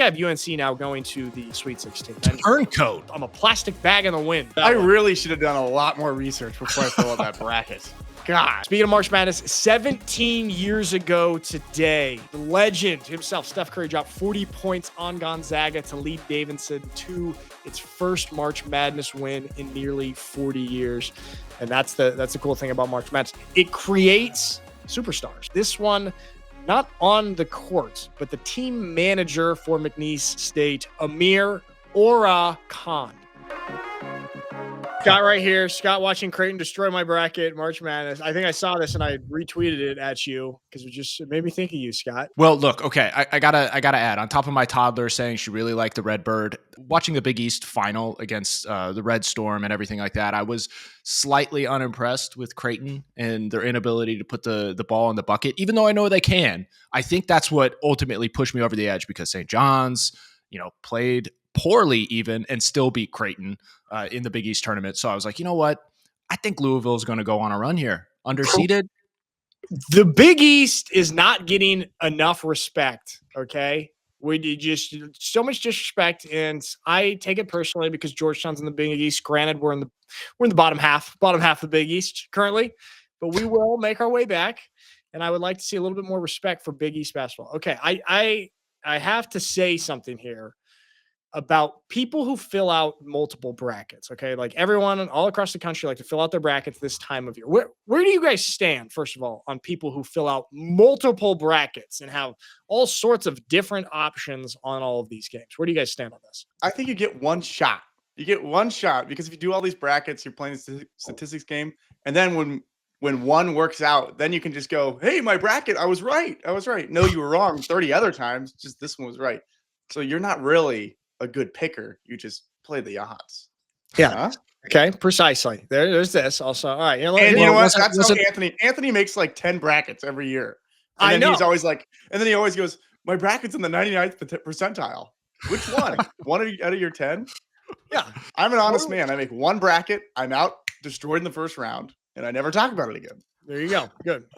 I have UNC now going to the Sweet 16. Turncoat. I'm a plastic bag in the wind. I really should have done a lot more research before I fill out that bracket. God. Speaking of March Madness, 17 years ago today, the legend himself, Steph Curry, dropped 40 points on Gonzaga to lead Davidson to its first March Madness win in nearly 40 years. And that's the cool thing about March Madness. It creates superstars. This one, not on the court, but the team manager for McNeese State, Amir Khan. Scott right here. Scott watching Creighton destroy my bracket, March Madness. I think I saw this and I retweeted it at you because it made me think of you, Scott. Well, look, okay, I gotta add, on top of my toddler saying she really liked the Redbird, watching the Big East final against the Red Storm and everything like that, I was slightly unimpressed with Creighton and their inability to put the ball in the bucket, even though I know they can. I think that's what ultimately pushed me over the edge because St. John's, played poorly even and still beat Creighton in the Big East tournament. So I was like, you know what? I think Louisville is going to go on a run here. Underseeded. The Big East is not getting enough respect. Okay. We just so much disrespect. And I take it personally because Georgetown's in the Big East. Granted, we're in the bottom half of the Big East currently, but we will make our way back. And I would like to see a little bit more respect for Big East basketball. Okay. I have to say something here about people who fill out multiple brackets. Okay. Like everyone all across the country like to fill out their brackets this time of year. Where do you guys stand, first of all, on people who fill out multiple brackets and have all sorts of different options on all of these games? Where do you guys stand on this? I think you get one shot. You get one shot because if you do all these brackets, you're playing the statistics game. And then when one works out, then you can just go, hey, my bracket, I was right. No, you were wrong 30 other times. Just this one was right. So you're not really a good picker. You just play the odds. Yeah. Huh? Okay. Precisely. There's this also. All right. And you know what? That's how Anthony makes like 10 brackets every year. And I know. He's always like, and then he always goes, my bracket's in the 99th percentile. Which one? One out of your 10? Yeah. I'm an honest man. I make one bracket. I'm out, destroyed in the first round, and I never talk about it again. There you go.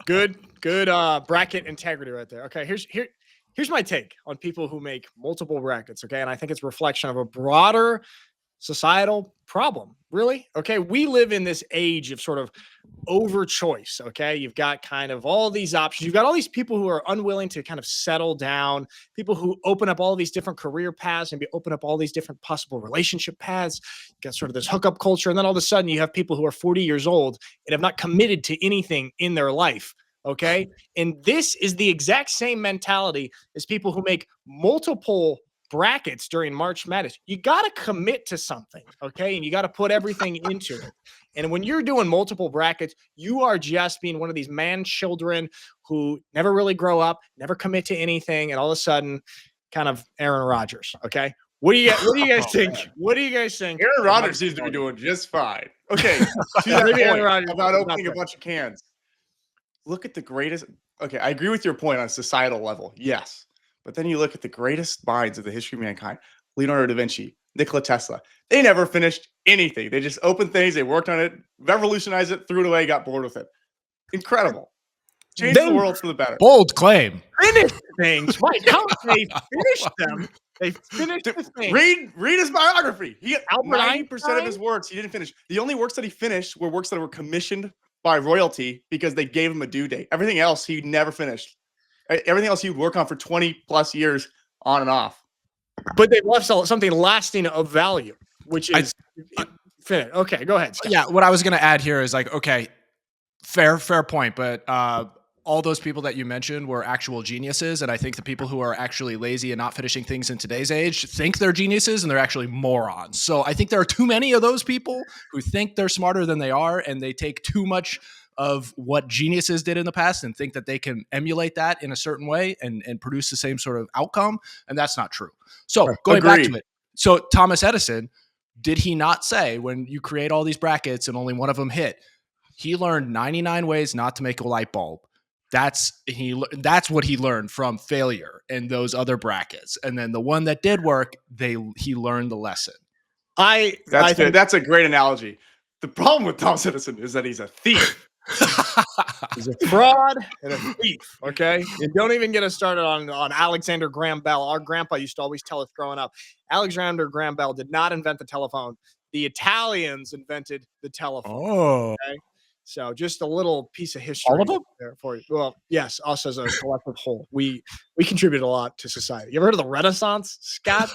Good bracket integrity right there. Okay. Here's my take on people who make multiple brackets, okay? And I think it's a reflection of a broader societal problem, really. Okay, we live in this age of sort of over choice, okay? You've got kind of all these options. You've got all these people who are unwilling to kind of settle down, people who open up all these different career paths, maybe open up all these different possible relationship paths. You've got sort of this hookup culture. And then all of a sudden you have people who are 40 years old and have not committed to anything in their life. Okay. And this is the exact same mentality as people who make multiple brackets during March Madness. You got to commit to something. Okay. And you got to put everything into it. And when you're doing multiple brackets, you are just being one of these man children who never really grow up, never commit to anything. And all of a sudden, kind of Aaron Rodgers. Okay. What do you guys think? What do you guys think? Aaron Rodgers seems to be doing just fine. Okay. To that point about opening a bunch of cans. Look at the greatest. Okay, I agree with your point on a societal level. Yes. But then you look at the greatest minds of the history of mankind, Leonardo da Vinci, Nikola Tesla. They never finished anything. They just opened things. They worked on it, revolutionized it, threw it away, got bored with it. Incredible. Changed the world for the better. Bold claim. Finished things. Right. How they finished them. They finished the thing. Read his biography. He got 90% of his works he didn't finish. The only works that he finished were works that were commissioned by royalty because they gave him a due date. Everything else he never finished. Everything else he would work on for 20 plus years on and off. But they left something lasting of value, which is finished. Okay, go ahead, Scott. Yeah, what I was going to add here is like, okay, fair point, but all those people that you mentioned were actual geniuses, and I think the people who are actually lazy and not finishing things in today's age think they're geniuses, and they're actually morons. So I think there are too many of those people who think they're smarter than they are, and they take too much of what geniuses did in the past and think that they can emulate that in a certain way and produce the same sort of outcome, and that's not true. So going back to it, so Thomas Edison, did he not say when you create all these brackets and only one of them hit, he learned 99 ways not to make a light bulb? That's what he learned from failure in those other brackets. And then the one that did work, he learned the lesson. That's a great analogy. The problem with Thomas Edison is that he's a thief. He's a fraud and a thief, okay? And don't even get us started on Alexander Graham Bell. Our grandpa used to always tell us growing up, Alexander Graham Bell did not invent the telephone. The Italians invented the telephone. Oh. Okay? So just a little piece of history All of them? there for you. Well, yes, us as a collective whole. We contribute a lot to society. You ever heard of the Renaissance, Scott?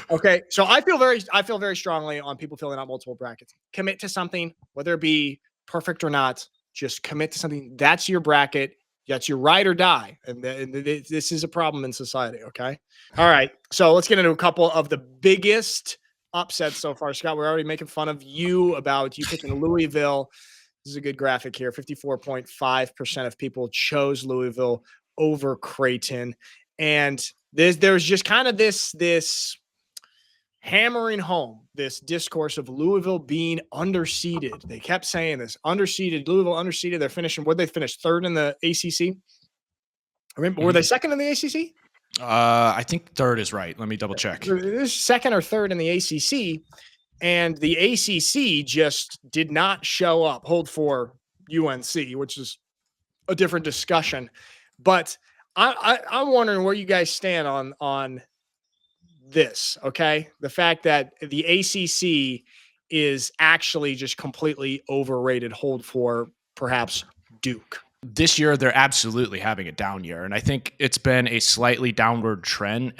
Okay, so I feel very strongly on people filling out multiple brackets. Commit to something, whether it be perfect or not. Just commit to something. That's your bracket. That's your ride or die. And this is a problem in society. Okay. All right. So let's get into a couple of the biggest upsets so far. Scott, we're already making fun of you about you picking Louisville. This is a good graphic here. 54.5% of people chose Louisville over Creighton. And there's just kind of this hammering home this discourse of Louisville being underseeded. They kept saying this, underseeded, Louisville underseeded. They're finishing, what they finished third in the ACC? Were they second in the ACC? I think third is right. Let me double check. They're second or third in the ACC, and the ACC just did not show up, hold for UNC, which is a different discussion. But I'm wondering where you guys stand on this, okay? The fact that the ACC is actually just completely overrated, hold for perhaps Duke. This year, they're absolutely having a down year. And I think it's been a slightly downward trend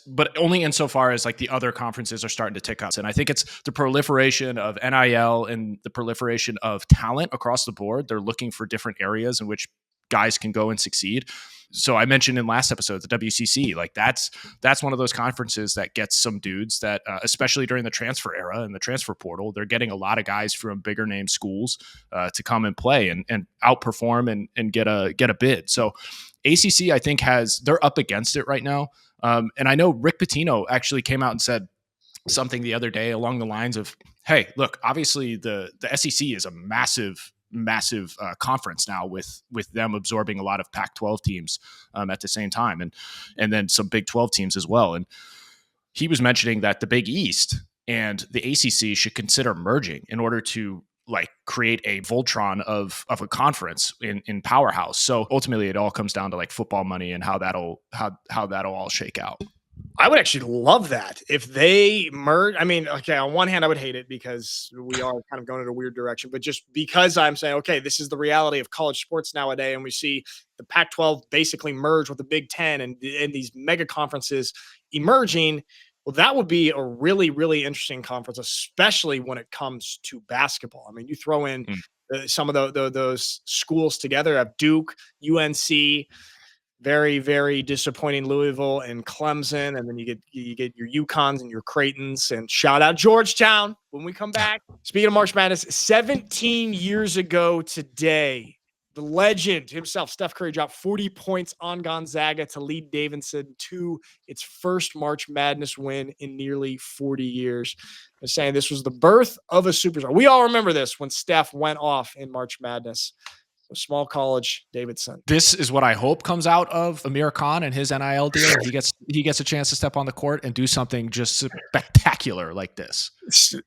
but only insofar as like the other conferences are starting to tick up. And I think it's the proliferation of NIL and the proliferation of talent across the board. They're looking for different areas in which guys can go and succeed. So I mentioned in last episode, the WCC, like that's one of those conferences that gets some dudes that, especially during the transfer era and the transfer portal, they're getting a lot of guys from bigger name schools to come and play and outperform and get a bid. So ACC, I think they're up against it right now. And I know Rick Pitino actually came out and said something the other day along the lines of, hey, look, obviously the SEC is a massive conference now with them absorbing a lot of Pac-12 teams at the same time and then some Big 12 teams as well. And he was mentioning that the Big East and the ACC should consider merging in order to like create a Voltron of a conference in powerhouse. So ultimately it all comes down to like football money and how that'll all shake out. I would actually love that if they merge. I mean, okay, on one hand, I would hate it because we are kind of going in a weird direction, but just because I'm saying, okay, this is the reality of college sports nowadays, and we see the Pac-12 basically merge with the Big Ten and these mega conferences emerging. Well, that would be a really, really interesting conference, especially when it comes to basketball. I mean, you throw in some of those schools together of Duke, UNC, very, very disappointing Louisville and Clemson, and then you get your UConns and your Creightons, and shout out Georgetown when we come back. Speaking of March Madness, 17 years ago today, the legend himself, Steph Curry, dropped 40 points on Gonzaga to lead Davidson to its first March Madness win in nearly 40 years. They're saying this was the birth of a superstar. We all remember this when Steph went off in March Madness. Small college Davidson. This is what I hope comes out of Amir Khan and his NIL deal. He gets a chance to step on the court and do something just spectacular like this.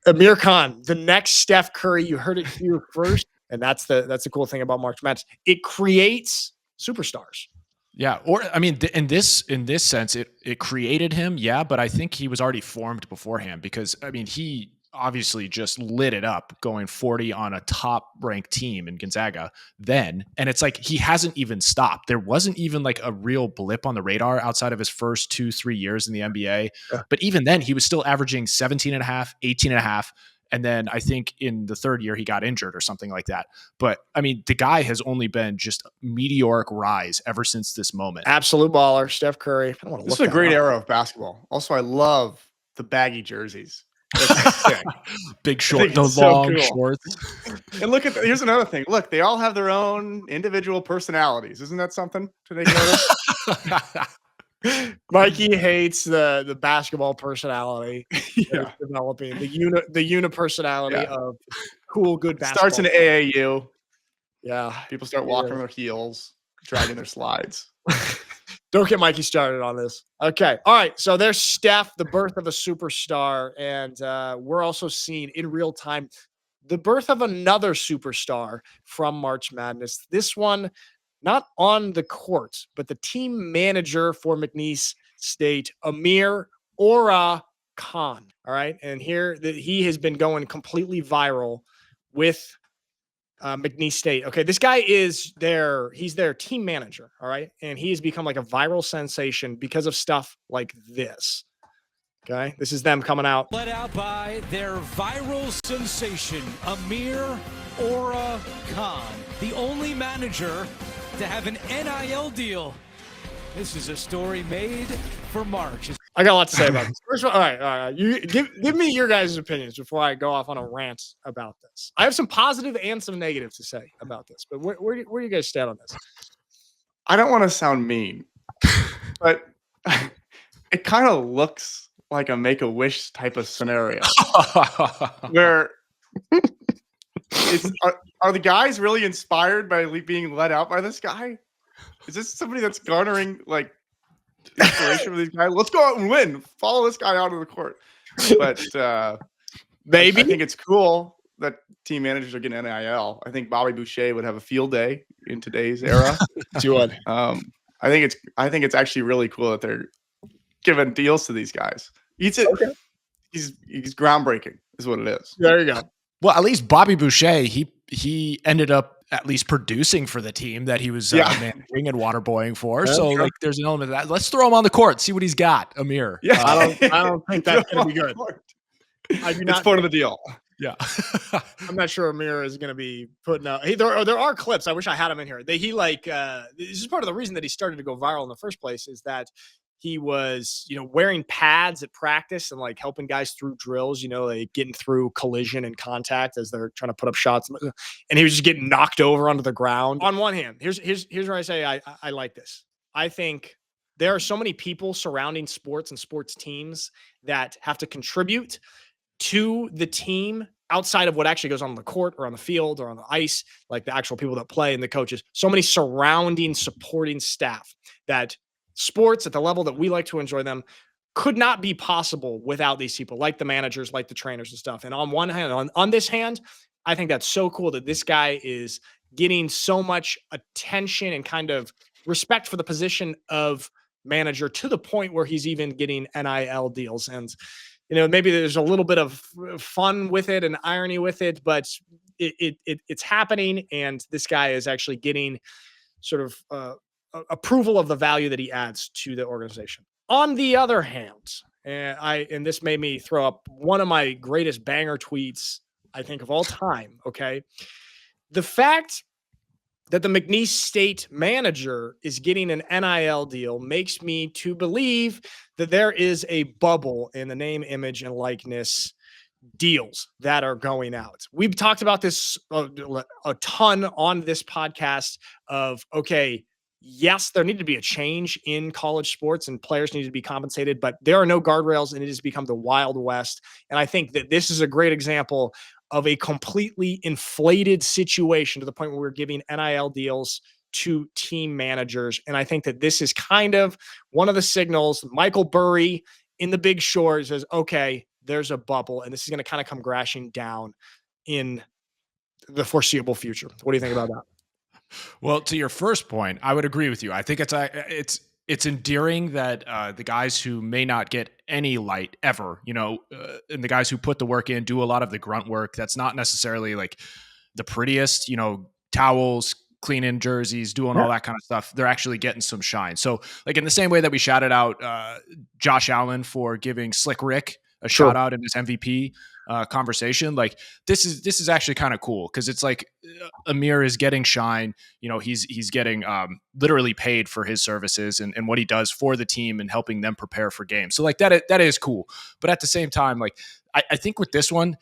Amir Khan, the next Steph Curry. You heard it here first, and that's the cool thing about March Madness. It creates superstars. Yeah, or I mean, in this sense, it created him. Yeah, but I think he was already formed beforehand because I mean he obviously just lit it up going 40 on a top ranked team in Gonzaga then. And it's like, he hasn't even stopped. There wasn't even like a real blip on the radar outside of his first 2-3 years in the NBA. Yeah. But even then he was still averaging 17 and a half, 18 and a half. And then I think in the third year he got injured or something like that. But I mean, the guy has only been just meteoric rise ever since this moment. Absolute baller, Steph Curry. This is a great era of basketball. Also, I love the baggy jerseys. Big short, the long cool. Shorts. And look here's another thing. Look, they all have their own individual personalities. Isn't that something to take notice? Mikey hates the basketball personality developing the unipersonality of cool, good basketball. Starts in AAU. Yeah, people start walking on their heels, dragging their slides. Don't get Mikey started on this. Okay. All right. So there's Steph, the birth of a superstar. And we're also seeing in real time the birth of another superstar from March Madness. This one, not on the court, but the team manager for McNeese State, Amir Khan. All right. And here he has been going completely viral with McNeese State. Okay. This guy he's their team manager. All right. And he has become like a viral sensation because of stuff like this. Okay. This is them coming out. Led out by their viral sensation, Amir Khan, the only manager to have an NIL deal. This is a story made for March. I got a lot to say about this. First of all right. You give me your guys' opinions before I go off on a rant about this. I have some positive and some negative to say about this, but where do you guys stand on this? I don't want to sound mean, but it kind of looks like a Make-A-Wish type of scenario where are the guys really inspired by being let out by this guy? Is this somebody that's garnering like inspiration for these guys? Let's go out and win. Follow this guy out of the court. But maybe I think it's cool that team managers are getting NIL. I think Bobby Boucher would have a field day in today's era. I think it's actually really cool that they're giving deals to these guys. He's groundbreaking, is what it is. There you go. Well, at least Bobby Boucher, he ended up at least producing for the team that he was managing and waterboying for. Yeah, so like, there's an element of that. Let's throw him on the court, see what he's got, Amir. Yeah, I don't think that's going to be good. I do not. It's part of the deal. Yeah, I'm not sure Amir is going to be putting out. There are clips. I wish I had him in here. This is part of the reason that he started to go viral in the first place is that he was, wearing pads at practice and like helping guys through drills, like getting through collision and contact as they're trying to put up shots. And he was just getting knocked over onto the ground. On one hand, here's where I say I like this. I think there are so many people surrounding sports and sports teams that have to contribute to the team outside of what actually goes on the court or on the field or on the ice, like the actual people that play and the coaches. So many surrounding, supporting staff that sports at the level that we like to enjoy them could not be possible without these people, like the managers, like the trainers and stuff. And on one hand, on this hand, I think that's so cool that this guy is getting so much attention and kind of respect for the position of manager to the point where he's even getting NIL deals. And, maybe there's a little bit of fun with it and irony with it, but it's happening. And this guy is actually getting sort of, approval of the value that he adds to the organization. On the other hand, and this made me throw up one of my greatest banger tweets, I think, of all time. Okay. The fact that the McNeese State manager is getting an NIL deal makes me to believe that there is a bubble in the name, image, and likeness deals that are going out. We've talked about this a ton on this podcast of, okay, yes, there needed to be a change in college sports and players need to be compensated, but there are no guardrails and it has become the Wild West. And I think that this is a great example of a completely inflated situation to the point where we're giving NIL deals to team managers. And I think that this is kind of one of the signals. Michael Burry in The Big Short says, okay, there's a bubble and this is going to kind of come crashing down in the foreseeable future. What do you think about that? Well, to your first point, I would agree with you. I think it's endearing that the guys who may not get any light ever, and the guys who put the work in do a lot of the grunt work. That's not necessarily like the prettiest, towels, cleaning jerseys, doing all that kind of stuff. They're actually getting some shine. So like in the same way that we shouted out Josh Allen for giving Slick Rick a shout out in his MVP conversation, like this is actually kind of cool because it's like Amir is getting shine. He's getting literally paid for his services and what he does for the team and helping them prepare for games. So like that is cool. But at the same time, like I think with this one,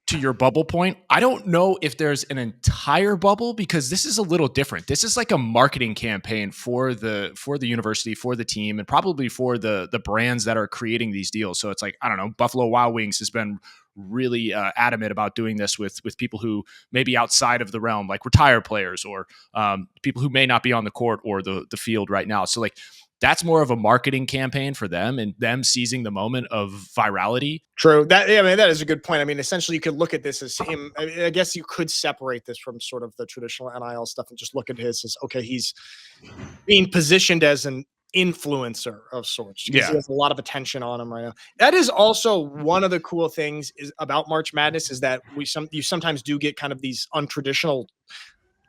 to your bubble point, I don't know if there's an entire bubble because this is a little different. This is like a marketing campaign for the university, for the team, and probably for the brands that are creating these deals. So it's like, I don't know, Buffalo Wild Wings has been really adamant about doing this with people who may be outside of the realm, like retired players or people who may not be on the court or the field right now. So like that's more of a marketing campaign for them and them seizing the moment of virality. True. That is a good point. I mean, essentially, you could look at this as him. I guess you could separate this from sort of the traditional NIL stuff and just look at his as, okay, he's being positioned as an influencer of sorts. He has a lot of attention on him right now. That is also one of the cool things about March Madness is that you sometimes do get kind of these untraditional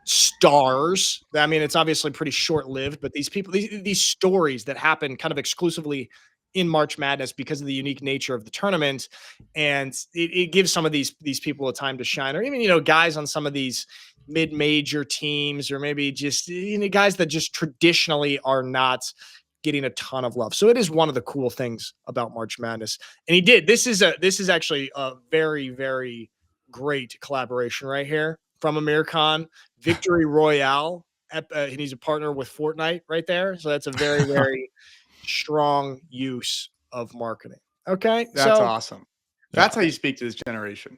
stars. I mean, it's obviously pretty short-lived, but these people, these stories that happen kind of exclusively in March Madness because of the unique nature of the tournament, and it gives some of these people a time to shine, or even guys on some of these mid-major teams, or maybe just guys that just traditionally are not getting a ton of love. So it is one of the cool things about March Madness, and he did. This is actually a very, very great collaboration right here from Amir Khan. Victory Royale, and he's a partner with Fortnite right there. So that's a very, very strong use of marketing. Okay, that's awesome. That's how you speak to this generation.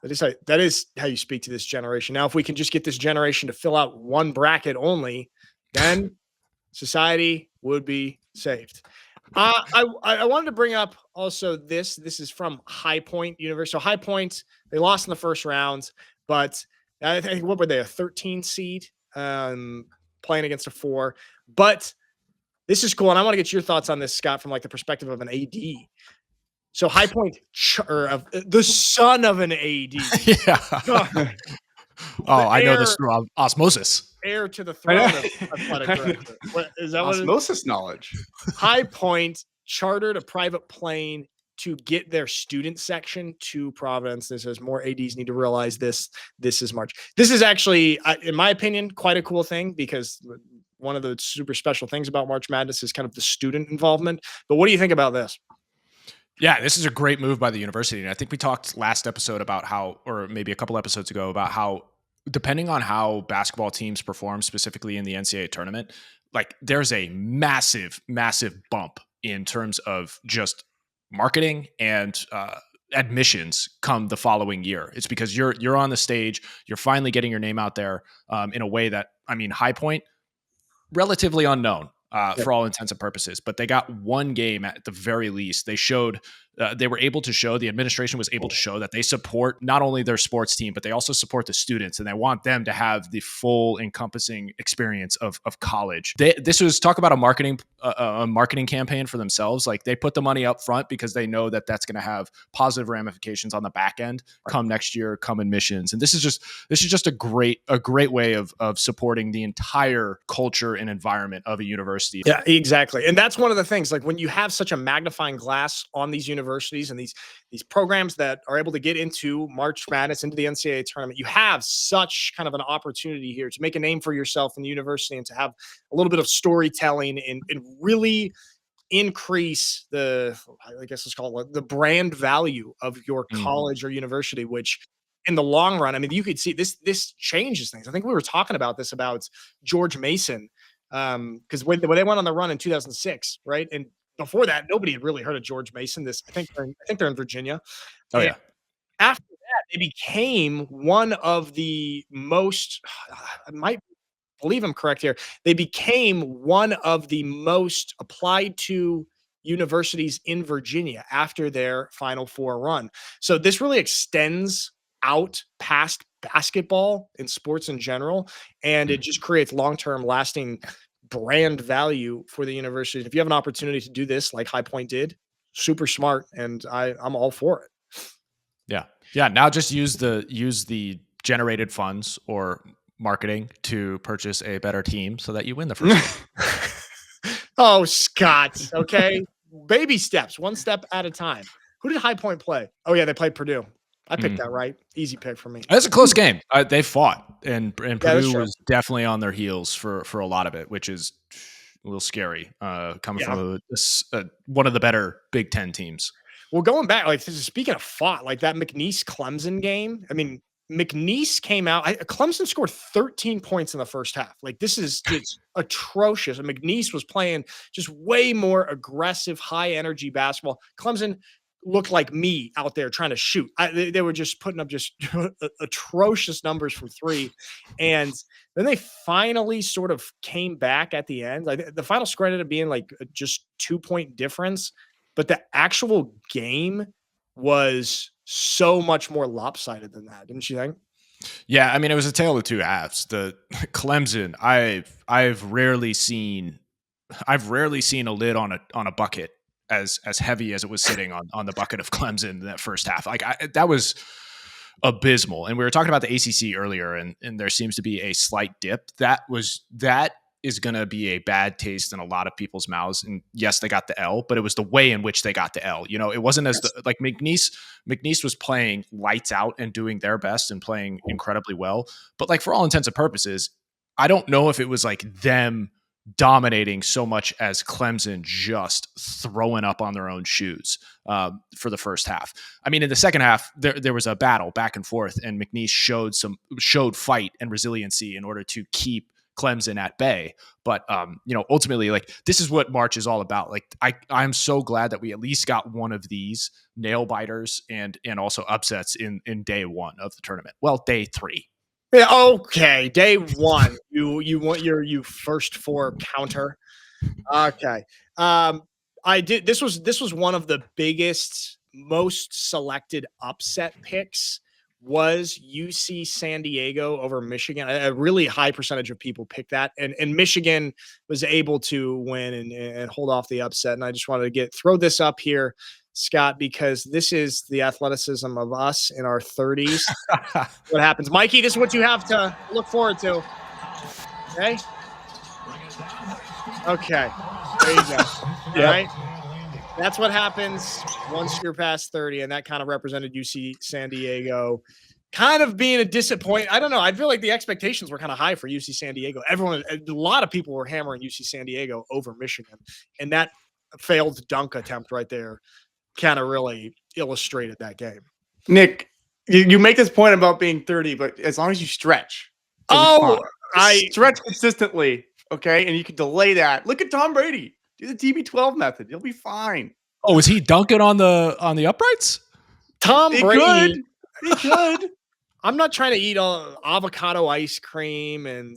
That is how you speak to this generation. Now, if we can just get this generation to fill out one bracket only, then society would be saved. I wanted to bring up also this. This is from High Point University. So High Point, they lost in the first round, but I think, what were they, a 13 seed playing against a 4? But this is cool, and I want to get your thoughts on this, Scott, from like the perspective of an AD. So High Point, the son of an AD. Yeah. I know this through osmosis. Heir to the throne of athletic director. What is that? Osmosis knowledge. High Point chartered a private plane to get their student section to Providence. This says more ADs need to realize this. This is March. This is actually, in my opinion, quite a cool thing, because one of the super special things about March Madness is kind of the student involvement. But what do you think about this? Yeah, this is a great move by the university. And I think we talked last episode about how, or maybe a couple episodes ago, about how depending on how basketball teams perform, specifically in the NCAA tournament, like there's a massive, massive bump in terms of just marketing and admissions come the following year. It's because you're on the stage, you're finally getting your name out there in a way that, I mean, High Point, relatively unknown for all intents and purposes, but they got one game at the very least. They showed, they were able to show, the administration was able to show that they support not only their sports team, but they also support the students, and they want them to have the full encompassing experience of college. This was, talk about a marketing campaign for themselves. Like, they put the money up front because they know that that's going to have positive ramifications on the back end come next year, come admissions. And this is just a great way of supporting the entire culture and environment of a university. Yeah, exactly. And that's one of the things, like when you have such a magnifying glass on these universities and these programs that are able to get into March Madness, into the NCAA tournament, you have such kind of an opportunity here to make a name for yourself in the university and to have a little bit of storytelling and really increase the, I guess let's call it, the brand value of your college or university, which in the long run, I mean, you could see this changes things. I think we were talking about this about George Mason, because when they went on the run in 2006, right? And before that, nobody had really heard of George Mason. I think they're in Virginia. Oh, yeah. After that, they became one of the most, I might believe I'm correct here, they became one of the most applied to universities in Virginia after their Final Four run. So this really extends out past basketball and sports in general, and it just creates long-term lasting brand value for the university. If you have an opportunity to do this like High Point did, super smart, and I'm all for it. Yeah. Now just use the generated funds or marketing to purchase a better team so that you win the first game. Oh, Scott. Okay. Baby steps, one step at a time. Who did High Point play? Oh yeah, they played Purdue. I picked that right. Easy pick for me. It's a close game. They fought, and Purdue was definitely on their heels for a lot of it, which is a little scary coming from one of the better Big Ten teams. Well, going back, like speaking of fought, like that McNeese Clemson game. I mean, McNeese came out. Clemson scored 13 points in the first half. Like it's atrocious. And McNeese was playing just way more aggressive, high energy basketball. Clemson looked like me out there trying to shoot. They were just putting up just atrocious numbers from three. And then they finally sort of came back at the end. Like the final score ended up being like just 2-point difference, but the actual game was so much more lopsided than that. Didn't you think? Yeah. I mean, it was a tale of two halves. The Clemson, I've rarely seen a lid on a bucket as heavy as it was sitting on the bucket of Clemson in that first half. Like that was abysmal. And we were talking about the ACC earlier, and there seems to be a slight dip. That is going to be a bad taste in a lot of people's mouths. And yes, they got the L, but it was the way in which they got the L. You know, it wasn't as like McNeese was playing lights out and doing their best and playing incredibly well. But like for all intents and purposes, I don't know if it was like them dominating so much as Clemson just throwing up on their own shoes for the first half. I mean, in the second half, there was a battle back and forth, and McNeese showed fight and resiliency in order to keep Clemson at bay. But ultimately, like this is what March is all about. Like I'm so glad that we at least got one of these nail biters and also upsets in day one of the tournament. Well, day three. Yeah, okay. Day one. You want your first four counter. Okay. This was one of the biggest, most selected upset picks was UC San Diego over Michigan. A really high percentage of people picked that. And Michigan was able to win and hold off the upset. And I just wanted to throw this up here, Scott, because this is the athleticism of us in our 30s. What happens? Mikey, this is what you have to look forward to. Okay? Okay. There you go. All right? That's what happens once you're past 30, and that kind of represented UC San Diego kind of being a disappointment. I don't know. I feel like the expectations were kind of high for UC San Diego. A lot of people were hammering UC San Diego over Michigan, and that failed dunk attempt right there kind of really illustrated that game. Nick, you make this point about being 30, but as long as you stretch. I stretch consistently, okay? And you can delay that. Look at Tom Brady. Do the TB12 method. You'll be fine. Oh, was he dunking on the uprights? Tom Brady. He could. I'm not trying to eat avocado ice cream and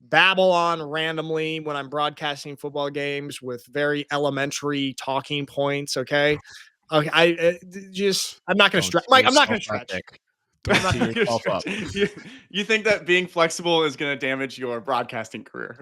babble on randomly when I'm broadcasting football games with very elementary talking points. Okay. Okay. I'm not going to stretch. Mike, I'm not going to stretch. You think that being flexible is going to damage your broadcasting career?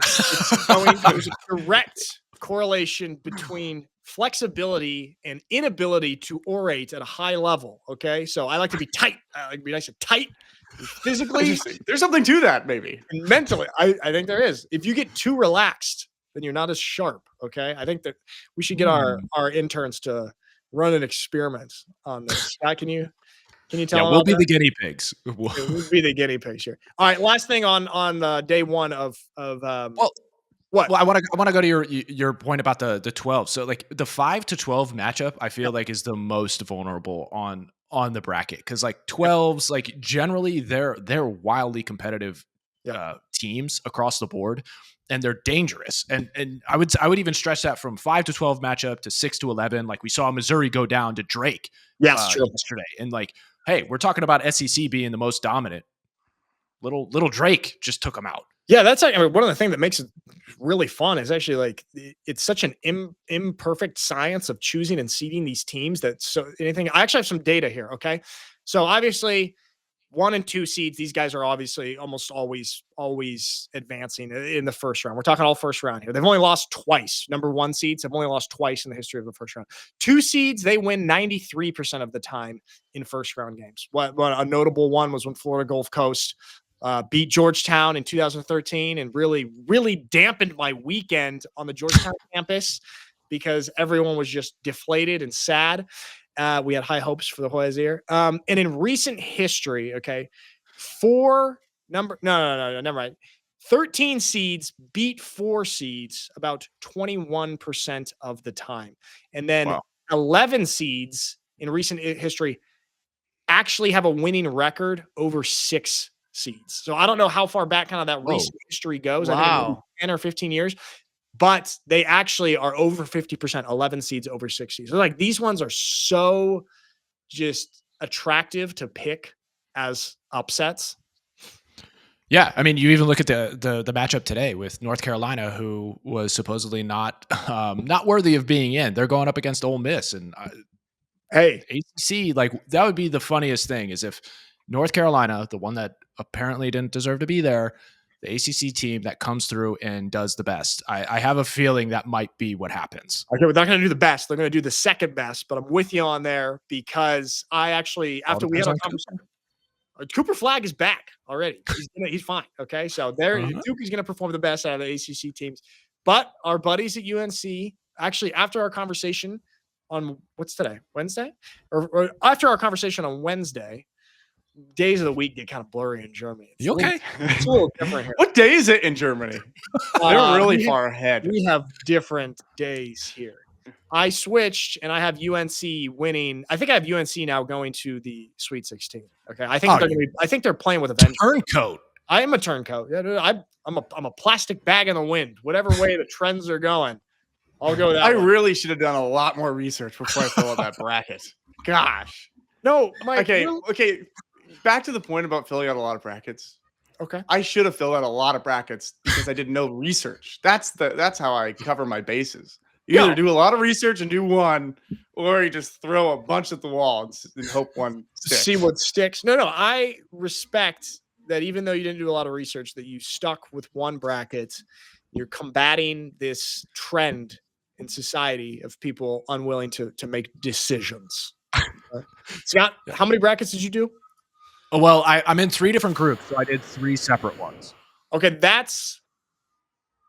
There's a direct correlation between flexibility and inability to orate at a high level. Okay. So I like to be tight. I like to be nice and tight. Physically, there's something to that, maybe. And mentally, I think there is. If you get too relaxed, then you're not as sharp. Okay. I think that we should get our interns to run an experiment on this. Scott, can you tell? Yeah, we'll be the guinea pigs. We'll be the guinea pigs here. All right. Last thing on day one of what? Well, I want to go to your point about the 12. So like the 5 to 12 matchup, I feel like is the most vulnerable on the bracket, because like 12s, like generally they're wildly competitive teams across the board, and they're dangerous. And I would even stretch that from 5 to 12 matchup to 6 to 11. Like we saw Missouri go down to Drake yesterday, and like, hey, we're talking about SEC being the most dominant. Little Drake just took them out. Yeah, that's one of the things that makes it really fun is actually like it's such an imperfect science of choosing and seeding these teams I actually have some data here. Okay. So obviously 1 and 2 seeds, these guys are obviously almost always advancing in the first round. We're talking all first round here. They've only lost twice. Number 1 seeds have only lost twice in the history of the first round. 2 seeds, they win 93% of the time in first round games. What a notable one was when Florida Gulf Coast beat Georgetown in 2013 and really, really dampened my weekend on the Georgetown campus because everyone was just deflated and sad. We had high hopes for the Hoyas here. And in recent history, okay, 13 seeds beat 4 seeds about 21% of the time. And then 11 seeds in recent history actually have a winning record over 6 seeds. So I don't know how far back kind of that recent history goes. Wow. I think 10 or 15 years. but they actually are over 50%, 11 seeds over 6 seeds. So like these ones are so just attractive to pick as upsets. Yeah, I mean, you even look at the matchup today with North Carolina, who was supposedly not worthy of being in. They're going up against Ole Miss, and hey, ACC, like that would be the funniest thing is if North Carolina, the one that apparently didn't deserve to be there, the ACC team that comes through and does the best. I have a feeling that might be what happens. Okay, we're not going to do the best. They're going to do the second best, but I'm with you on there because I actually, after we had our conversation, Cooper Flagg is back already. He's fine. Okay, so Duke is going to perform the best out of the ACC teams. But our buddies at UNC, actually, after our conversation on what's today, Wednesday, or after our conversation on Wednesday, days of the week get kind of blurry in Germany. You okay? It's a little different here. What day is it in Germany? They're really far ahead. We have different days here. I switched and I have UNC winning. I think I have UNC now going to the Sweet 16. Okay, I think they're playing with a vengeance. Turncoat. I am a turncoat. Yeah, I'm a plastic bag in the wind. Whatever way the trends are going, I'll go that. I really should have done a lot more research before I fill out that bracket. Gosh. No, Mike. Okay. Back to the point about filling out a lot of brackets. Okay. I should have filled out a lot of brackets because I did no research. That's how I cover my bases. You either do a lot of research and do one, or you just throw a bunch at the wall and hope one sticks. See what sticks. No, I respect that even though you didn't do a lot of research, that you stuck with one bracket. You're combating this trend in society of people unwilling to make decisions. Scott, how many brackets did you do? Well, I'm in 3 different groups, so I did 3 separate ones. Okay,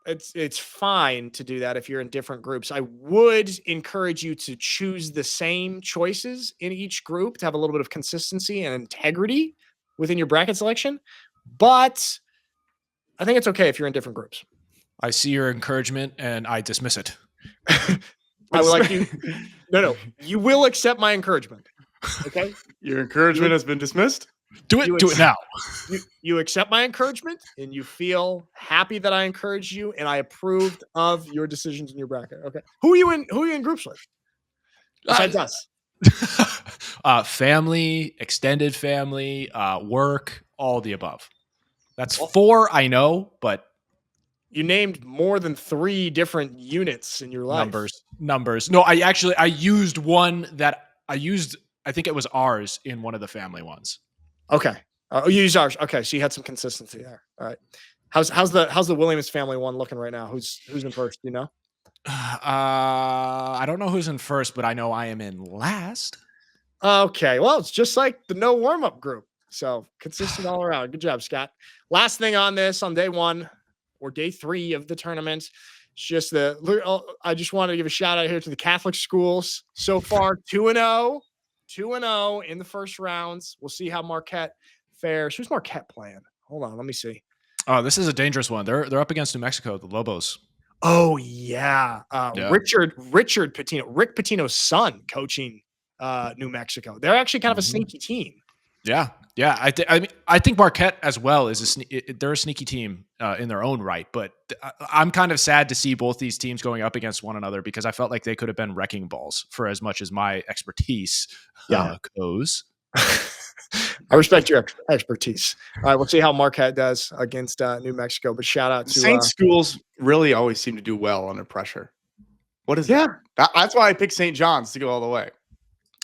it's fine to do that if you're in different groups. I would encourage you to choose the same choices in each group to have a little bit of consistency and integrity within your bracket selection. But I think it's okay if you're in different groups. I see your encouragement and I dismiss it. I would like you. No. You will accept my encouragement. Okay. Your encouragement has been dismissed. Do it now. You accept my encouragement and you feel happy that I encouraged you and I approved of your decisions in your bracket. Okay. Who are you in groups with? Besides us. Family, extended family, work, all the above. That's 4, I know, but you named more than 3 different units in your life. Numbers. No, I used one that I think it was ours in one of the family ones. Okay. You used ours. Okay. So you had some consistency there. All right. How's the Williams family one looking right now? Who's in first? Do you know? I don't know who's in first, but I know I am in last. Okay. Well, it's just like the No Warmup group. So consistent all around. Good job, Scott. Last thing on this on day 1 or day 3 of the tournament. It's just I just wanted to give a shout out here to the Catholic schools. So far, 2-0. 2-0 in the first rounds. We'll see how Marquette fares. Who's Marquette playing? Hold on, let me see. Oh, this is a dangerous one. They're up against New Mexico, the Lobos. Oh yeah. Rick Pitino's son coaching New Mexico. They're actually kind of a sneaky team. Yeah. I think Marquette as well is they're a sneaky team in their own right, but I'm kind of sad to see both these teams going up against one another because I felt like they could have been wrecking balls for as much as my expertise goes. I respect your expertise. All right, we'll see how Marquette does against New Mexico. But shout out to Saint schools really always seem to do well under pressure. What is that? That's why I picked St. John's to go all the way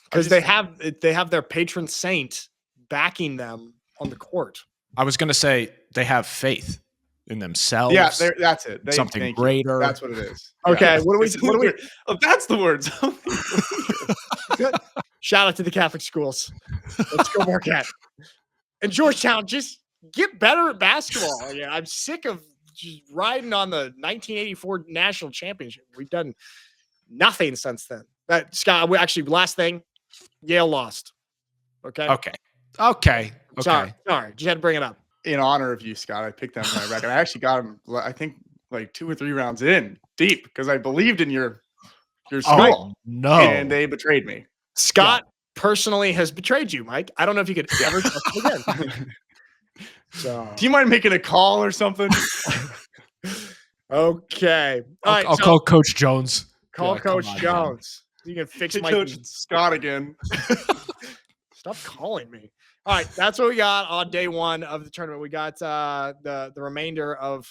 because they have their patron saint backing them on the court. I was going to say they have faith in themselves. Yeah, that's it. Something greater. That's what it is. Okay, yeah. What do we? Oh, that's the word. Good. Shout out to the Catholic schools. Let's go Marquette. And Georgetown, just get better at basketball. Yeah, I'm sick of just riding on the 1984 national championship. We've done nothing since then. Scott, last thing, Yale lost. Okay. Sorry. Just had to bring it up. In honor of you, Scott, I picked them in my record. I actually got them, I think, like 2 or 3 rounds in deep because I believed in your school. Oh, no. And they betrayed me. Scott personally has betrayed you, Mike. I don't know if you could ever trust him again. So, do you mind making a call or something? Okay. All right. I'll call Coach Jones. Call Yeah, Coach come on, Jones. You can fix my Coach Scott again. Stop calling me. All right, that's what we got on day one of the tournament. We got the remainder of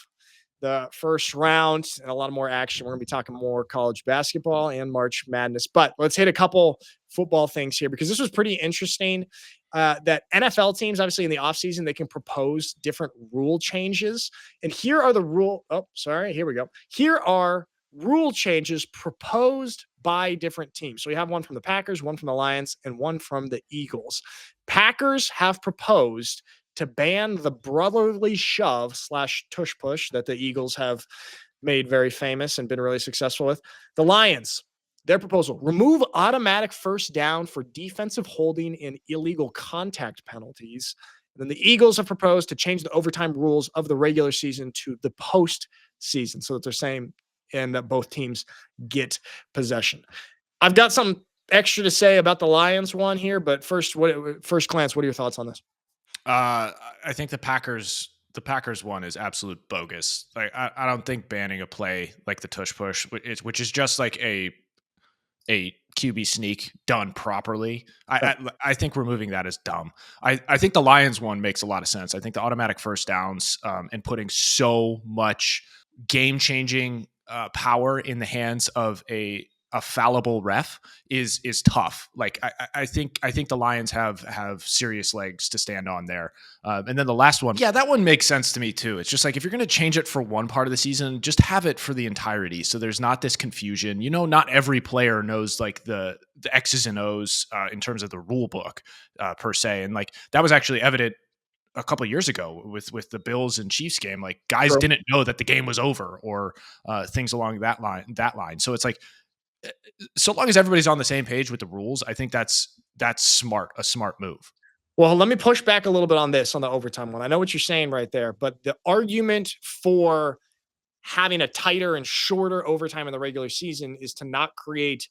the first round and a lot of more action. We're going to be talking more college basketball and March Madness. But let's hit a couple football things here because this was pretty interesting. That NFL teams, obviously in the offseason, they can propose different rule changes. And here are the rule. Oh, sorry. Here we go. Here are rule changes proposed by different teams. So we have one from the Packers, one from the Lions, and one from the Eagles. Packers have proposed to ban the brotherly shove / tush push that the Eagles have made very famous and been really successful with. The Lions, their proposal, remove automatic first down for defensive holding and illegal contact penalties. And then the Eagles have proposed to change the overtime rules of the regular season to the postseason so that they're saying and that both teams get possession. I've got some extra to say about the Lions one here, but first glance, what are your thoughts on this? I think the Packers one is absolute bogus. Like I don't think banning a play like the tush push, which is just like a QB sneak done properly. I think removing that is dumb. I think the Lions one makes a lot of sense. I think the automatic first downs and putting so much game-changing power in the hands of a fallible ref is tough. Like I think the Lions have serious legs to stand on there. And then the last one, yeah, that one makes sense to me too. It's just like if you're going to change it for one part of the season, just have it for the entirety. So there's not this confusion. You know, not every player knows like the X's and O's in terms of the rule book per se. And like that was actually evident a couple of years ago with the Bills and Chiefs game. Like guys didn't know that the game was over or things along that line. So it's like, so long as everybody's on the same page with the rules, I think that's smart, a smart move. Well, let me push back a little bit on this, on the overtime one. I know what you're saying right there, but the argument for having a tighter and shorter overtime in the regular season is to not create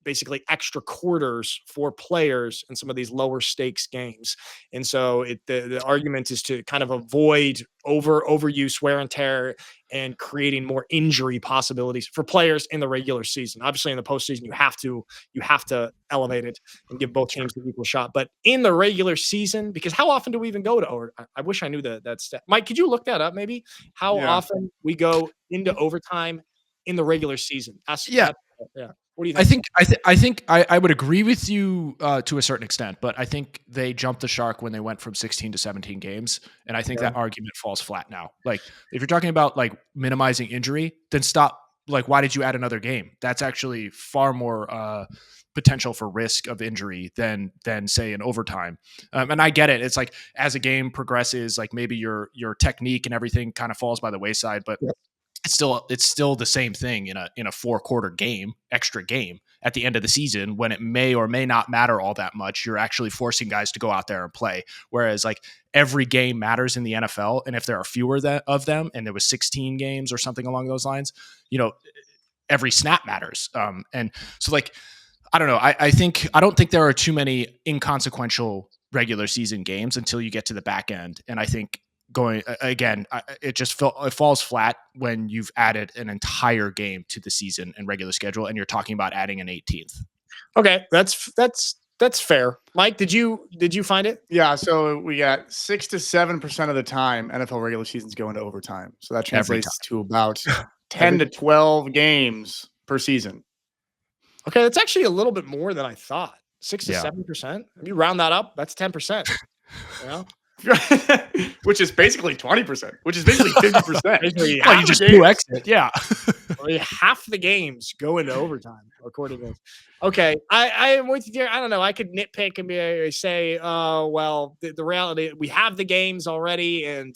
basically extra quarters for players in some of these lower stakes games. And so the argument is to kind of avoid overuse, wear and tear, and creating more injury possibilities for players in the regular season. Obviously in the postseason, you have to elevate it and give both teams the equal shot. But in the regular season, because how often do we even go to over? I wish I knew that stat. Mike, could you look that up maybe? How often we go into overtime in the regular season? Yeah. What do you think? I think I would agree with you to a certain extent, but I think they jumped the shark when they went from 16 to 17 games, and I think that argument falls flat now. Like if you're talking about like minimizing injury, then stop. Like why did you add another game? That's actually far more potential for risk of injury than say in overtime. And I get it. It's like as a game progresses, like maybe your technique and everything kind of falls by the wayside, but it's still the same thing in a 4-quarter game, extra game at the end of the season when it may or may not matter all that much. You're actually forcing guys to go out there and play. Whereas like every game matters in the NFL. And if there are fewer of them and there was 16 games or something along those lines, you know, every snap matters. And so like, I don't know. I don't think there are too many inconsequential regular season games until you get to the back end. And I think going again, it falls flat when you've added an entire game to the season and regular schedule, and you're talking about adding an 18th. Okay, that's fair. Mike, did you find it? Yeah, so we got 6 to 7% of the time NFL regular seasons go into overtime. So that translates to about 10 to 12 games per season. Okay, that's actually a little bit more than I thought. 6 to 7%. If you round that up, that's 10%. You know? Which is basically 20%, which is basically 50%. Basically, you just do exit. Yeah. Half the games go into overtime, according to this. Okay. I am with you there. I don't know. I could nitpick and say, well, the reality, we have the games already, and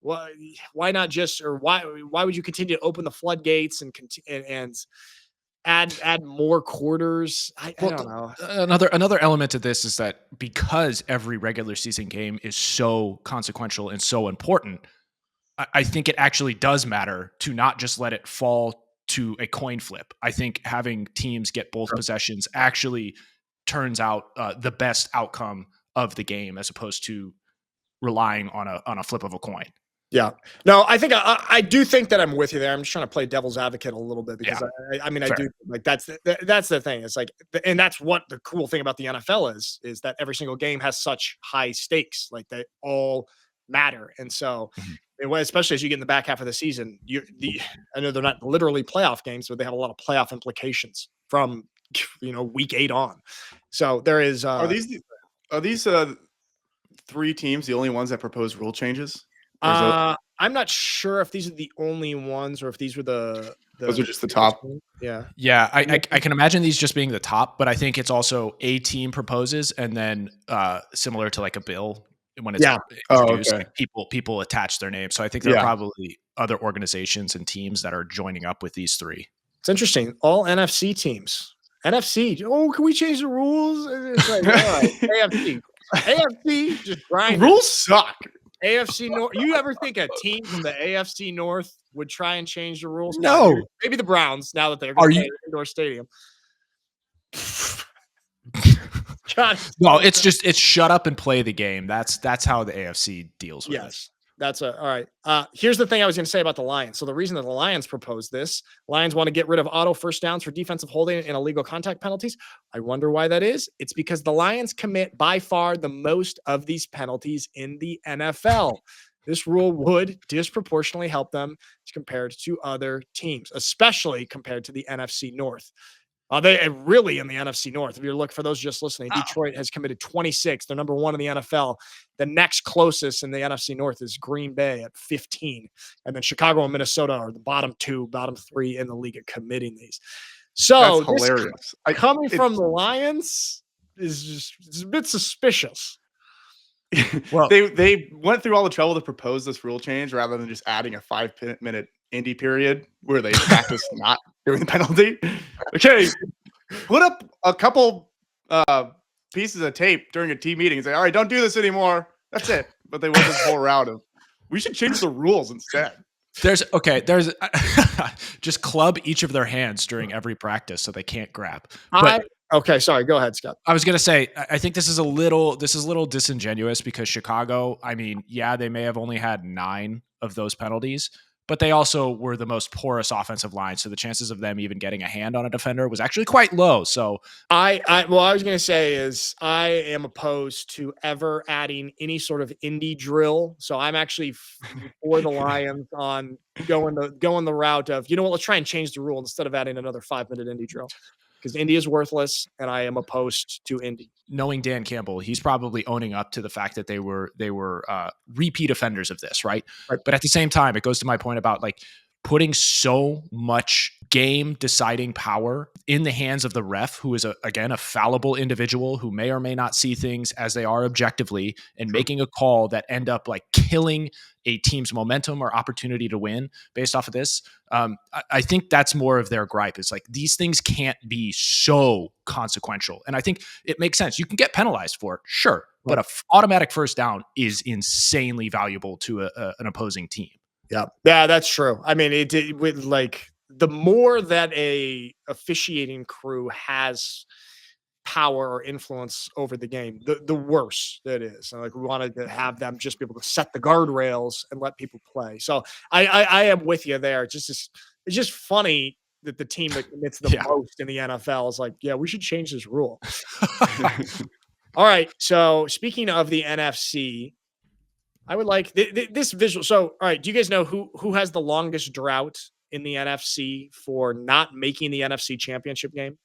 why not just, or why would you continue to open the floodgates and add more quarters? I don't know. Another element to this is that because every regular season game is so consequential and so important, I think it actually does matter to not just let it fall to a coin flip. I think having teams get both possessions actually turns out the best outcome of the game as opposed to relying on a flip of a coin. Yeah. No, I think I do think that I'm with you there. I'm just trying to play devil's advocate a little bit because I mean, I do like that's the thing. It's like, and that's what the cool thing about the NFL is that every single game has such high stakes, like they all matter. And so, especially as you get in the back half of the season, I know they're not literally playoff games, but they have a lot of playoff implications from week 8 on. So there is. Are these 3 teams the only ones that propose rule changes? I'm not sure if these are the only ones or if these were those are just the top. Yeah. Yeah. I can imagine these just being the top, but I think it's also a team proposes and then similar to like a bill when it's introduced, like people attach their name. So I think there are probably other organizations and teams that are joining up with these 3. It's interesting. All NFC teams. NFC. Oh, can we change the rules? It's like, all right, AFC just grind. Rules suck. AFC North. You ever think a team from the AFC North would try and change the rules? No. Maybe the Browns now that they're going to play indoor stadium. No, it's shut up and play the game. That's how the AFC deals with it. That's all right. Here's the thing I was going to say about the Lions. So the reason that the Lions proposed this, Lions want to get rid of auto first downs for defensive holding and illegal contact penalties. I wonder why that is. It's because the Lions commit by far the most of these penalties in the NFL. This rule would disproportionately help them compared to other teams, especially compared to the NFC North. They really in the NFC North. If you're looking for those just listening, Detroit has committed 26. They're number 1 in the NFL. The next closest in the NFC North is Green Bay at 15. And then Chicago and Minnesota are the bottom 3 in the league at committing these. So that's hilarious. Coming from the Lions is just a bit suspicious. Well, they went through all the trouble to propose this rule change rather than just adding a 5-minute Indy period where they practice not doing the penalty. Okay, put up a couple pieces of tape during a team meeting and say, all right, don't do this anymore. That's it. But they went this whole route of, we should change the rules instead. There's just club each of their hands during every practice so they can't grab. Okay, sorry. Go ahead, Scott. I was gonna say I think this is a little disingenuous because Chicago, I mean, they may have only had 9 of those penalties, but they also were the most porous offensive line, so the chances of them even getting a hand on a defender was actually quite low. So I was going to say is I am opposed to ever adding any sort of indie drill. So I'm actually for the Lions on going the route of, let's try and change the rule instead of adding another 5-minute indie drill. Because Indy is worthless, and I am opposed to Indy. Knowing Dan Campbell, he's probably owning up to the fact that they were repeat offenders of this, right? But at the same time, it goes to my point about like putting so much game deciding power in the hands of the ref, who is again a fallible individual who may or may not see things as they are objectively, and making a call that end up like killing a team's momentum or opportunity to win based off of this. I think that's more of their gripe. Is like, these things can't be so consequential. And I think it makes sense. You can get penalized for it, sure. But an automatic first down is insanely valuable to an opposing team. Yeah, that's true. I mean, it with like the more that a officiating crew has power or influence over the game, the worse that is. And like, we wanted to have them just be able to set the guardrails and let people play. So I am with you there. It's just funny that the team that commits the most in the NFL is like, we should change this rule. All right. So speaking of the NFC, I would like this visual. So, all right, do you guys know who has the longest drought in the NFC for not making the NFC Championship game?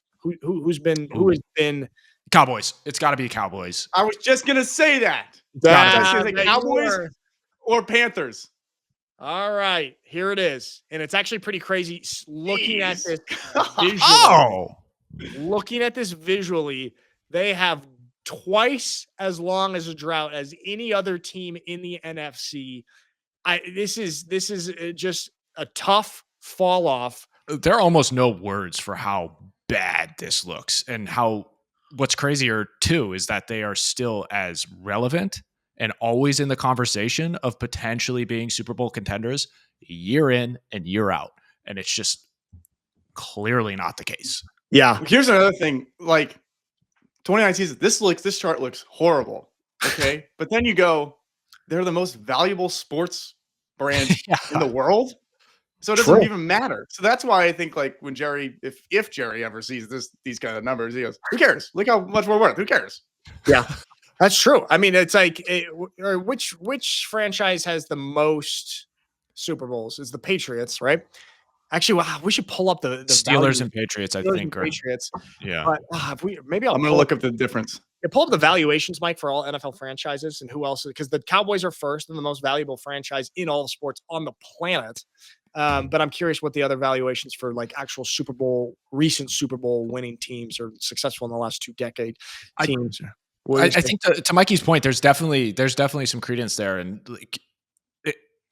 Who has been Cowboys? It's got to be Cowboys. I was just gonna say that. Cowboys or Panthers. All right, here it is, and it's actually pretty crazy looking at this. Looking at this visually, they have twice as long as a drought as any other team in the NFC. This is just a tough fall off. There are almost no words for how bad this looks, and what's crazier too is that they are still as relevant and always in the conversation of potentially being Super Bowl contenders year in and year out. And it's just clearly not the case. Yeah. Here's another thing. Like, 29 seasons, this chart looks horrible. Okay. But then you go, they're the most valuable sports brands in the world. So it doesn't even matter. So that's why I think like when Jerry, if Jerry ever sees these kind of numbers, he goes, "Who cares? Look how much we're worth. Who cares?" Yeah, that's true. I mean, it's like which franchise has the most Super Bowls? Is the Patriots, right? Actually, wow, we should pull up the Steelers and Patriots. I think. Patriots. Yeah. But maybe I'm going to look up the difference. Pull up the valuations, Mike, for all NFL franchises and who else, because the Cowboys are first and the most valuable franchise in all the sports on the planet. But I'm curious what the other valuations for like actual recent Super Bowl winning teams or successful in the last 2 decade teams. I think to Mikey's point, there's definitely some credence there, and like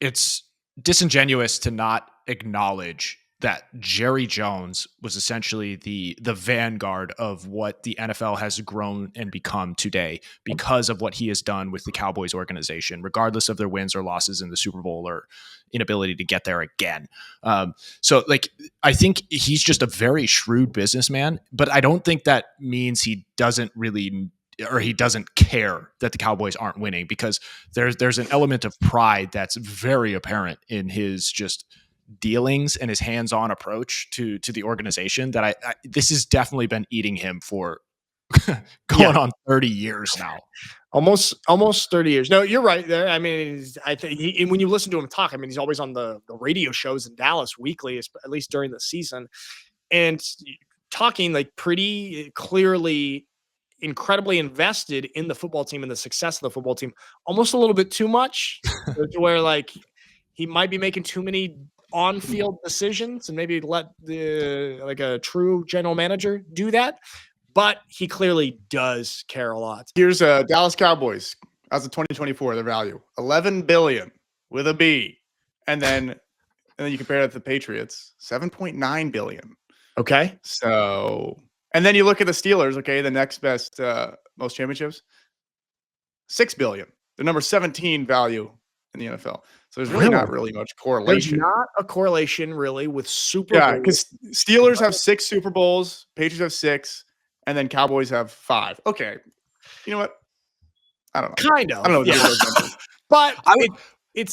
it's disingenuous to not acknowledge that Jerry Jones was essentially the vanguard of what the NFL has grown and become today because of what he has done with the Cowboys organization, regardless of their wins or losses in the Super Bowl or inability to get there again. So like, I think he's just a very shrewd businessman, but I don't think that means he doesn't care that the Cowboys aren't winning, because there's an element of pride that's very apparent in his just dealings and his hands-on approach to the organization that this has definitely been eating him for going on 30 years now. Almost 30 years. No, you're right there. I mean, I think when you listen to him talk, I mean, he's always on the radio shows in Dallas weekly, at least during the season, and talking like pretty clearly, incredibly invested in the football team and the success of the football team, almost a little bit too much to where like he might be making too many on-field decisions and maybe let a true general manager do that. But he clearly does care a lot. Here's Dallas Cowboys as of 2024, their value $11 billion with a B, and then you compare that to the Patriots, $7.9 billion. Okay, so and then you look at the Steelers. Okay, the next best, most championships, $6 billion. The number 17 value in the NFL. So there's really not really much correlation. There's not a correlation really with Super Bowls. Yeah, because Steelers have 6 Super Bowls, Patriots have 6, and then Cowboys have 5. Okay, you know what? I don't know. Kind of. I don't know. Yeah. But it's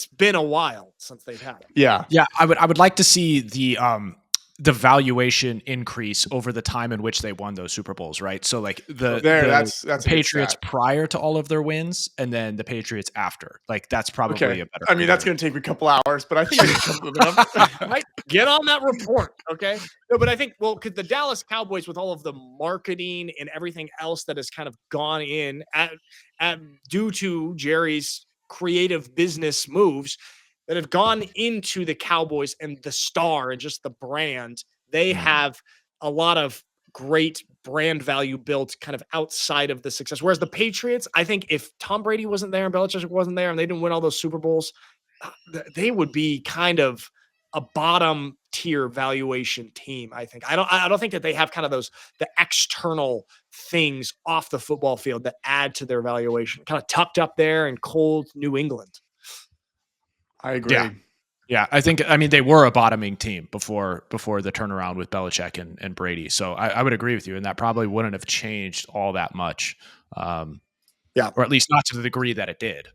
been a while since they've had it. Yeah. I would like to see the valuation increase over the time in which they won those Super Bowls, right? So like that's Patriots prior to all of their wins, and then the Patriots after. Like that's probably a better. I mean, that's going to take me a couple hours, but I think I can come up. Might get on that report, okay? No, but I think because the Dallas Cowboys, with all of the marketing and everything else that has kind of gone in due to Jerry's creative business moves that have gone into the Cowboys and the star and just the brand, they have a lot of great brand value built kind of outside of the success. Whereas the Patriots, I think if Tom Brady wasn't there and Belichick wasn't there and they didn't win all those Super Bowls, they would be kind of a bottom tier valuation team. I think. I don't think that they have kind of the external things off the football field that add to their valuation, kind of tucked up there in cold New England. I agree. Yeah. I mean, they were a bottoming team before the turnaround with Belichick and Brady. So I would agree with you. And that probably wouldn't have changed all that much. Or at least not to the degree that it did.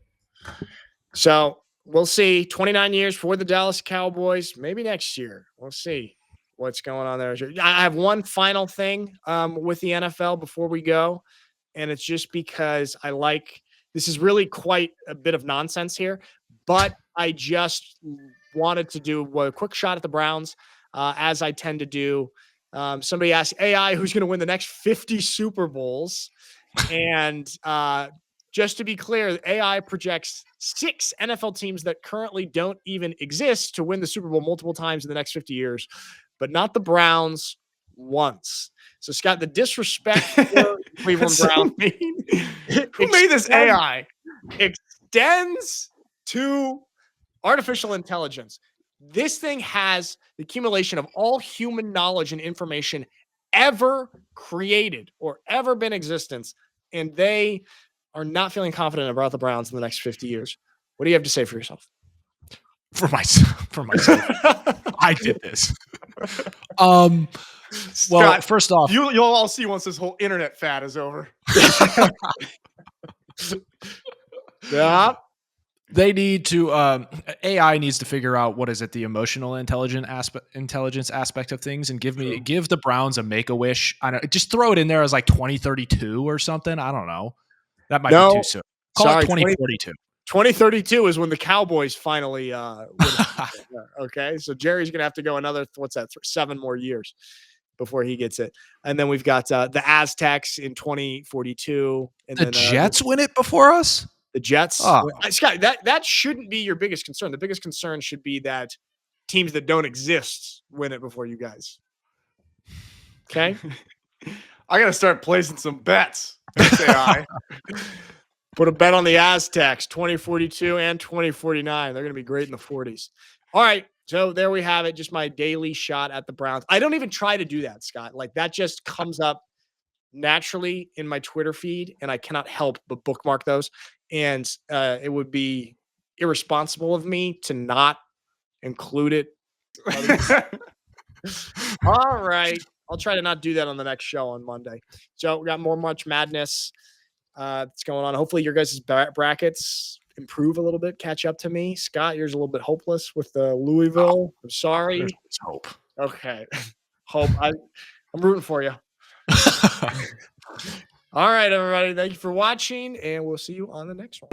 So we'll see. 29 years for the Dallas Cowboys. Maybe next year. We'll see what's going on there. I have one final thing with the NFL before we go. And it's just because this is really quite a bit of nonsense here, but I just wanted to do a quick shot at the Browns, as I tend to do. Somebody asked AI who's going to win the next 50 Super Bowls. And just to be clear, AI projects 6 NFL teams that currently don't even exist to win the Super Bowl multiple times in the next 50 years, but not the Browns once. So, Scott, the disrespect for Cleveland Browns. Who made this AI? Extends to artificial intelligence. This thing has the accumulation of all human knowledge and information ever created or ever been in existence, and they are not feeling confident about the Browns in the next 50 years. What do you have to say for yourself? For myself, I did this. Well, Scott, first off, you'll all see once this whole internet fad is over. Yeah. They need to AI needs to figure out what is it, the emotional intelligence aspect of things, and give the Browns a Make-A-Wish. I don't just throw it in there as like 2032 or something. I don't know. That might be too soon. Call it 2042. 2032 is when the Cowboys finally okay. So Jerry's gonna have to go another 7 more years before he gets it. And then we've got the Aztecs in 2042. And the then Jets win it before us? The Jets. Oh. Scott, that shouldn't be your biggest concern. The biggest concern should be that teams that don't exist win it before you guys. Okay. I got to start placing some bets. Say I. Put a bet on the Aztecs, 2042 and 2049. They're going to be great in the 40s. All right. So there we have it. Just my daily shot at the Browns. I don't even try to do that, Scott. Like that just comes up naturally in my Twitter feed, and I cannot help but bookmark those. And it would be irresponsible of me to not include it. All right. I'll try to not do that on the next show on Monday. So we got more March Madness that's going on. Hopefully your guys' brackets improve a little bit, catch up to me. Scott, yours a little bit hopeless with the Louisville. I'm sorry. There's hope. Okay. Hope. I'm rooting for you. All right, everybody. Thank you for watching, and we'll see you on the next one.